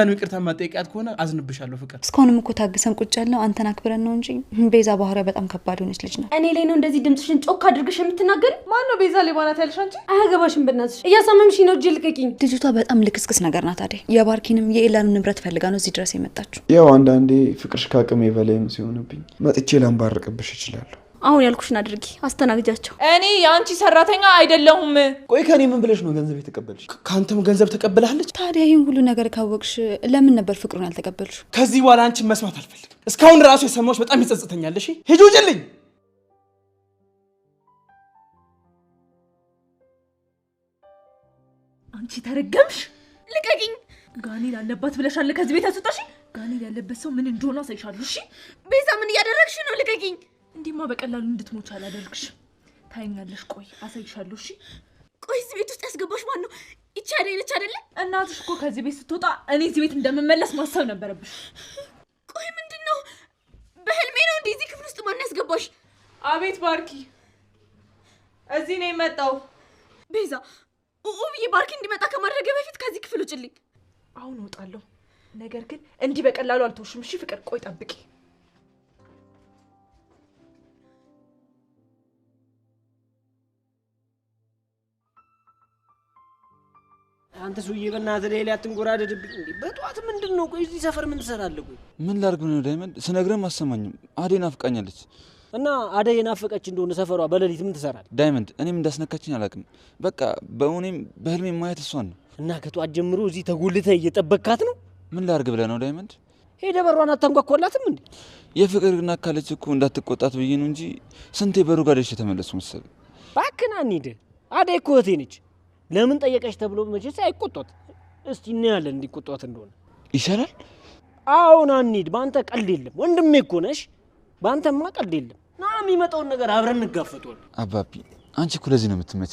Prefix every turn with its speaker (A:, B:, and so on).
A: እኔ ይቅርታ ማጠይቃት ከሆነ አዝንብሻለሁ ፍቅር።
B: እስካሁንም እኮ ታግሰን ቁጭ ያልነው አንተን አክብረን ነው እንጂ ቤዛ ባህሪያ በጣም ከባድ ሆነች ልጅ ናት።
C: እኔ ላይ ነው እንደዚህ ድምጽሽን ጮክ አድርገሽ የምትናገሪ?
D: ማን ነው ቤዛ ሌባ ናት ያልሽ አንቺ?
C: አያገባሽም በእናትሽ። እያሳመምሽኝ ነው። እጅ ልቀቂኝ።
B: ልጅቷ በጣም ልክስክስ ነገር ናት። አይደል የባርኪንም የኤላንም ንብረት ፈልጋ ነው እዚህ ድረስ የመጣችው።
E: ያው አንዳንዴ ፍቅርሽ ከአቅሜ በላይም ሲሆንብኝ መጥቼ ላንባርቅብሽ እችላለሁ።
C: አሁን ያልኩሽን አድርጊ፣ አስተናግጃቸው።
D: እኔ የአንቺ ሰራተኛ አይደለሁም።
E: ቆይ ከኔ ምን ብለሽ ነው ገንዘብ የተቀበልሽ?
A: ካንተም ገንዘብ ተቀበላለች።
B: ታዲያ ይሄን ሁሉ ነገር ካወቅሽ ለምን ነበር ፍቅሩን ያልተቀበልሽ?
A: ከዚህ በኋላ አንቺን መስማት አልፈልግም። እስካሁን ራሱ የሰማሁሽ በጣም ይጸጽተኛል። እሺ ሂጂ ውጭልኝ።
D: አንቺ ተረገምሽ። ልቀቂኝ። ጋኔል አለባት ብለሻል። ከዚህ ቤት አስወጣሽ። ጋኔል ያለበት ሰው ምን እንደሆነ አሳይሻለሁ። እሺ
C: ቤዛ ምን እያደረግሽ ነው? ልቀቂኝ።
D: እንዲማ በቀላሉ እንድትሞች አላደርግሽ። ታይኛለሽ። ቆይ አሳይሻለሁ። እሺ
C: ቆይ እዚህ ቤት ውስጥ ያስገባሽ ማን ነው? ይቺ አደይ ነች አይደለ?
D: እናትሽ እኮ ከዚህ ቤት ስትወጣ እኔ እዚህ ቤት እንደምመለስ ማሰብ ነበረብሽ።
C: ቆይ ምንድነው? በህልሜ ነው እንዴ እዚህ ክፍል ውስጥ ማን ያስገባሽ?
D: አቤት ባርኪ፣ እዚህ ነው የመጣው።
C: ቤዛ ብዬ ባርኪ እንዲመጣ ከማድረግ በፊት ከዚህ ክፍል ውጭልኝ።
D: አሁን እወጣለሁ፣ ነገር ግን እንዲህ በቀላሉ አልተውሽም። እሺ ፍቅር፣ ቆይ ጠብቂ።
F: አንተ ሰውዬ በእናትህ ላይ አትንጎራደድብኝ እንዴ! በጧት ምንድነው? ቆይ እዚህ ሰፈር ምን ትሰራለህ? ቆይ
G: ምን ላድርግ ነው ዳይመንድ? ስነግረም አሰማኝም። አደይ ናፍቃኛለች።
F: እና አደይ ናፈቀች እንደሆነ ሰፈሯ በሌሊት ምን ትሰራለህ?
G: ዳይመንድ እኔም እንዳስነካችኝ አላውቅም። በቃ በእውኔም በህልሜ ማየት እሷን ነው።
F: እና ከጧት ጀምሮ እዚህ ተጎልተህ እየጠበቅካት ነው?
G: ምን ላድርግ ብለህ ነው ዳይመንድ?
F: ሄደህ በሯን አታንኳኳላትም እንዴ?
G: የፍቅር ናካለች እኮ እንዳትቆጣት ብዬ ነው እንጂ ስንቴ በሩ ጋር ደርሼ ተመለስኩ መሰለኝ።
F: እባክህ ና እንሂድ። አደይ እኮ እህቴ ነች። ለምን ጠየቀች ተብሎ መቼስ አይቆጧት። እስቲ እናያለን እንዲቆጧት እንደሆነ
G: ይሻላል።
F: አሁን እንሂድ። ባንተ ቀልድ የለም። ወንድሜ እኮ ነሽ። ባንተማ ቀልድ የለም። ና የሚመጣውን ነገር አብረን እንጋፈጠዋለን።
G: አባቢ አንቺ እኮ ለዚህ ነው የምትመጪ።